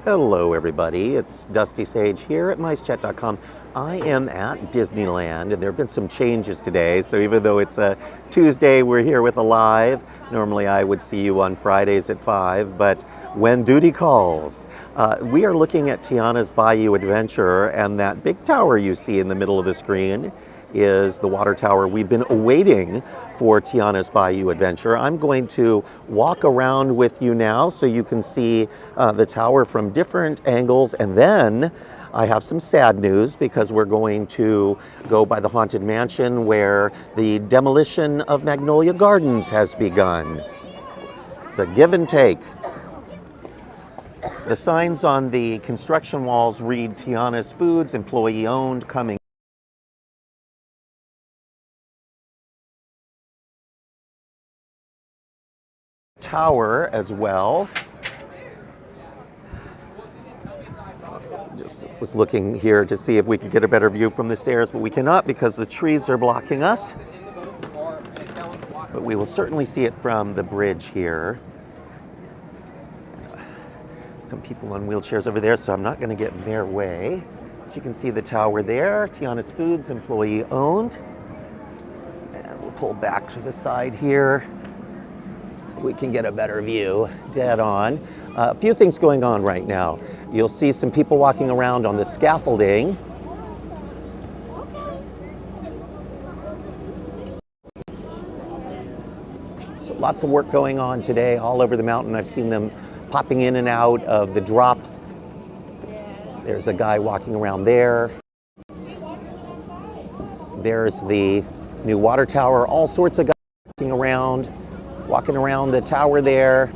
Hello everybody, it's Dusty Sage here at MiceChat.com. I am at Disneyland and there have been some changes today, so even though it's a Tuesday, we're here with a live. Normally I would see you on Fridays at 5, but when duty calls, we are looking at Tiana's Bayou Adventure, and that big tower you see in the middle of the screen is the water tower we've been awaiting for Tiana's Bayou Adventure. I'm going to walk around with you now so you can see the tower from different angles, and then I have some sad news because we're going to go by the Haunted Mansion where the demolition of Magnolia Gardens has begun. It's a give and take. The signs on the construction walls read Tiana's Foods, employee owned, coming tower as well. Just was looking here to see if we could get a better view from the stairs, but we cannot because the trees are blocking us. But we will certainly see it from the bridge here. Some people on wheelchairs over there, so I'm not going to get in their way. But you can see the tower there, Tiana's Foods, employee owned. And we'll pull back to the side here so we can get a better view, dead on. A few things going on right now. You'll see some people walking around on the scaffolding. So lots of work going on today all over the mountain. I've seen them popping in and out of the drop. There's a guy walking around there. There's the new water tower. All sorts of guys walking around the tower there,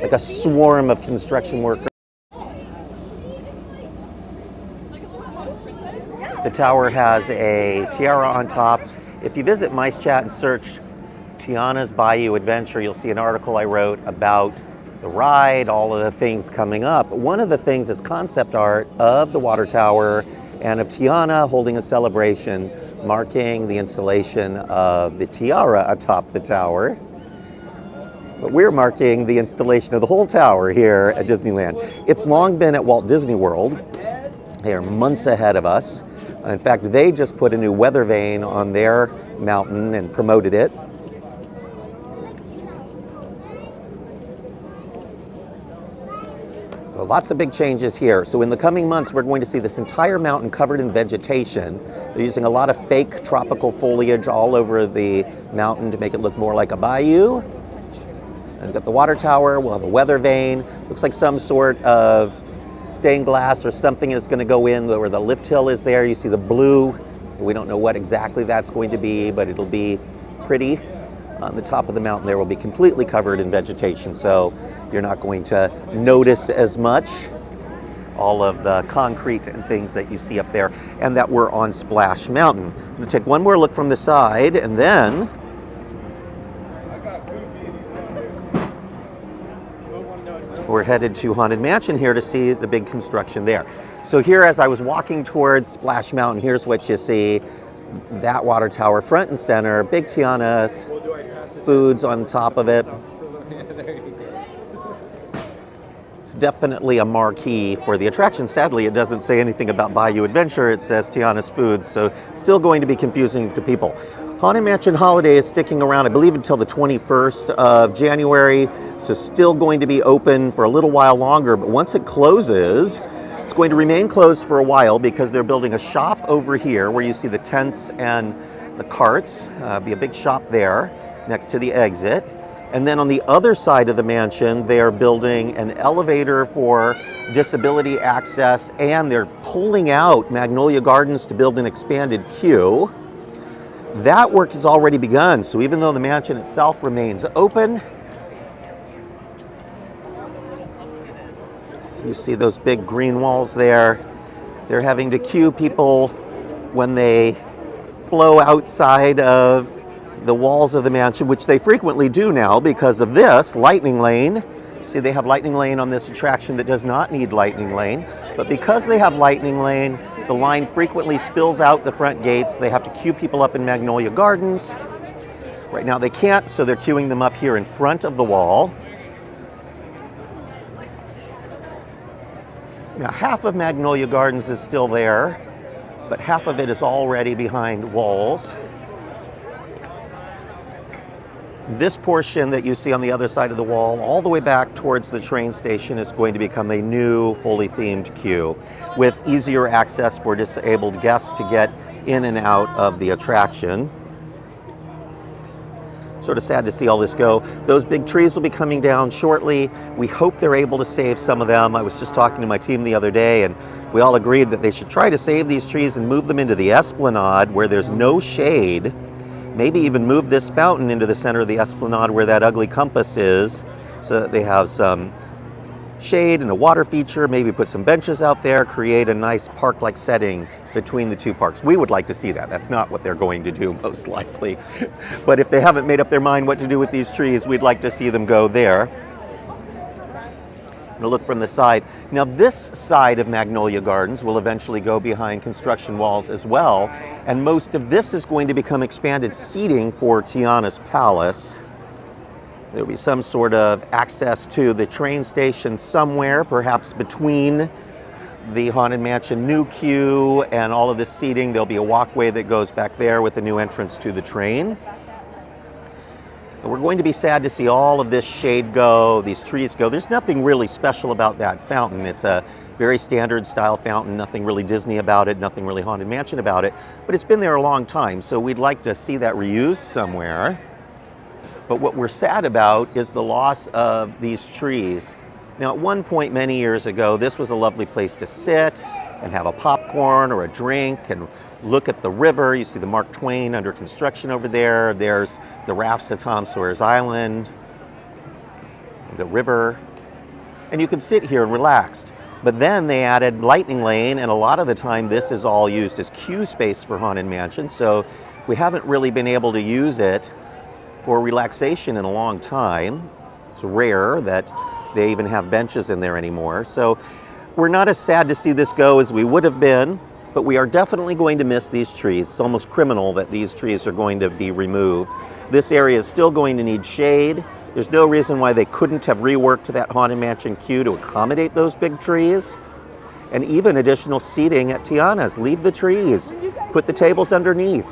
like a swarm of construction workers. The tower has a tiara on top. If you visit MiceChat and search Tiana's Bayou Adventure, you'll see an article I wrote about the ride, all of the things coming up. One of the things is concept art of the water tower and of Tiana holding a celebration marking the installation of the tiara atop the tower. But we're marking the installation of the whole tower here at Disneyland. It's long been at Walt Disney World. They are months ahead of us. In fact, they just put a new weather vane on their mountain and promoted it. So lots of big changes here. So in the coming months, we're going to see this entire mountain covered in vegetation. They're using a lot of fake tropical foliage all over the mountain to make it look more like a bayou. And we've got the water tower, we'll have a weather vane. Looks like some sort of stained glass or something is going to go in where the lift hill is there. You see the blue. We don't know what exactly that's going to be, but it'll be pretty. On the top of the mountain there will be completely covered in vegetation, so you're not going to notice as much all of the concrete and things that you see up there and that we're on Splash Mountain. I'm going to take one more look from the side, and then we're headed to Haunted Mansion here to see the big construction there. So here, as I was walking towards Splash Mountain, here's what you see. That water tower front and center, big Tiana's Foods on top of it. It's definitely a marquee for the attraction. Sadly, it doesn't say anything about Bayou Adventure. It says Tiana's Foods, so still going to be confusing to people. Haunted Mansion Holiday is sticking around, I believe, until the 21st of January, so still going to be open for a little while longer, but once it closes, it's going to remain closed for a while because they're building a shop over here where you see the tents and the carts. Be a big shop there next to the exit. And then on the other side of the mansion, they are building an elevator for disability access, and they're pulling out Magnolia Gardens to build an expanded queue. That work has already begun, so even though the mansion itself remains open, you see those big green walls there. They're having to queue people when they flow outside of the walls of the mansion, which they frequently do now because of this lightning lane. See, they have lightning lane on this attraction that does not need lightning lane, but because they have lightning lane, the line frequently spills out the front gates. They have to queue people up in Magnolia Gardens. Right now they can't, so they're queuing them up here in front of the wall. Now, half of Magnolia Gardens is still there, but half of it is already behind walls. This portion that you see on the other side of the wall, all the way back towards the train station, is going to become a new fully themed queue with easier access for disabled guests to get in and out of the attraction. Sort of sad to see all this go. Those big trees will be coming down shortly. We hope they're able to save some of them. I was just talking to my team the other day, and we all agreed that they should try to save these trees and move them into the esplanade where there's no shade. Maybe even move this fountain into the center of the esplanade where that ugly compass is, so that they have some shade and a water feature. Maybe put some benches out there, create a nice park-like setting between the two parks. We would like to see that. That's not what they're going to do, most likely. But if they haven't made up their mind what to do with these trees, we'd like to see them go there. I'm going to look from the side. Now, this side of Magnolia Gardens will eventually go behind construction walls as well, and most of this is going to become expanded seating for Tiana's Palace. There'll be some sort of access to the train station somewhere, perhaps between the Haunted Mansion new queue and all of this seating. There'll be a walkway that goes back there with a new entrance to the train. And we're going to be sad to see all of this shade go, these trees go. There's nothing really special about that fountain. It's a very standard style fountain, nothing really Disney about it, nothing really Haunted Mansion about it, but it's been there a long time, so we'd like to see that reused somewhere. But what we're sad about is the loss of these trees. Now, at one point many years ago, this was a lovely place to sit and have a popcorn or a drink and look at the river. You see the Mark Twain under construction over there. There's the rafts to Tom Sawyer's Island, the river, and you can sit here and relax. But then they added Lightning Lane, and a lot of the time this is all used as queue space for Haunted Mansion, so we haven't really been able to use it for relaxation in a long time. It's rare that they even have benches in there anymore. So we're not as sad to see this go as we would have been, but we are definitely going to miss these trees. It's almost criminal that these trees are going to be removed. This area is still going to need shade. There's no reason why they couldn't have reworked that Haunted Mansion queue to accommodate those big trees. And even additional seating at Tiana's. Leave the trees, put the tables underneath.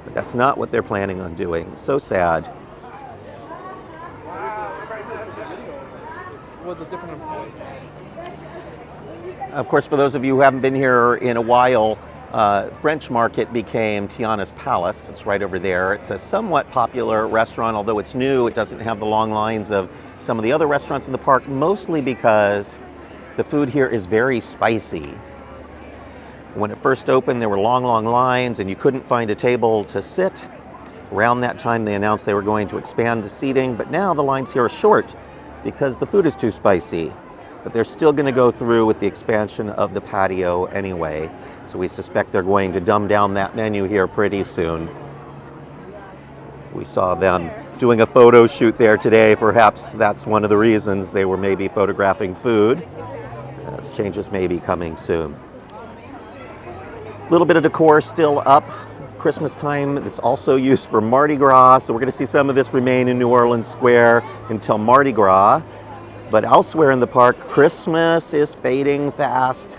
But that's not what they're planning on doing. So sad. Of course, for those of you who haven't been here in a while, French Market became Tiana's Palace. It's right over there. It's a somewhat popular restaurant, although it's new. It doesn't have the long lines of some of the other restaurants in the park, mostly because the food here is very spicy. When it first opened, there were long lines and you couldn't find a table to sit. Around that time, they announced they were going to expand the seating, but now the lines here are short because the food is too spicy. But they're still going to go through with the expansion of the patio anyway. So we suspect they're going to dumb down that menu here pretty soon. We saw them doing a photo shoot there today. Perhaps that's one of the reasons they were maybe photographing food. As changes may be coming soon. A little bit of decor still up. Christmas time, it's also used for Mardi Gras. So we're going to see some of this remain in New Orleans Square until Mardi Gras. But elsewhere in the park, Christmas is fading fast.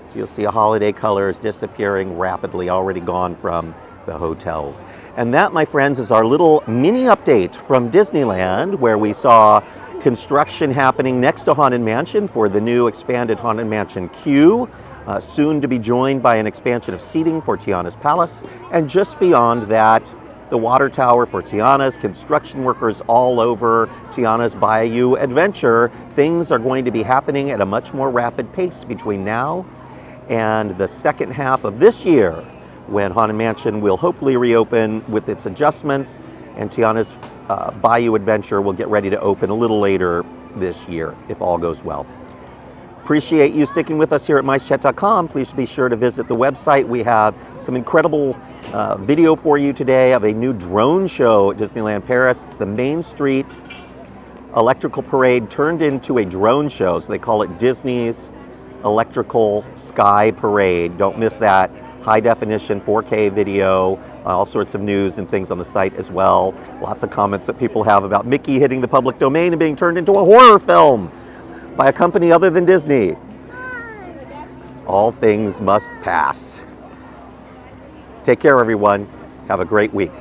So you'll see holiday colors disappearing rapidly, already gone from the hotels. And that, my friends, is our little mini update from Disneyland, where we saw construction happening next to Haunted Mansion for the new expanded Haunted Mansion queue, soon to be joined by an expansion of seating for Tiana's Palace. And just beyond that, the water tower for Tiana's, construction workers all over Tiana's Bayou Adventure. Things are going to be happening at a much more rapid pace between now and the second half of this year, when Haunted Mansion will hopefully reopen with its adjustments, and Tiana's Bayou Adventure will get ready to open a little later this year, if all goes well. Appreciate you sticking with us here at MiceChat.com. Please be sure to visit the website. We have some incredible video for you today of a new drone show at Disneyland Paris. It's the Main Street Electrical Parade turned into a drone show. So they call it Disney's Electrical Sky Parade. Don't miss that. High definition 4K video, all sorts of news and things on the site as well. Lots of comments that people have about Mickey hitting the public domain and being turned into a horror film. by a company other than Disney. All things must pass. Take care, everyone. Have a great week.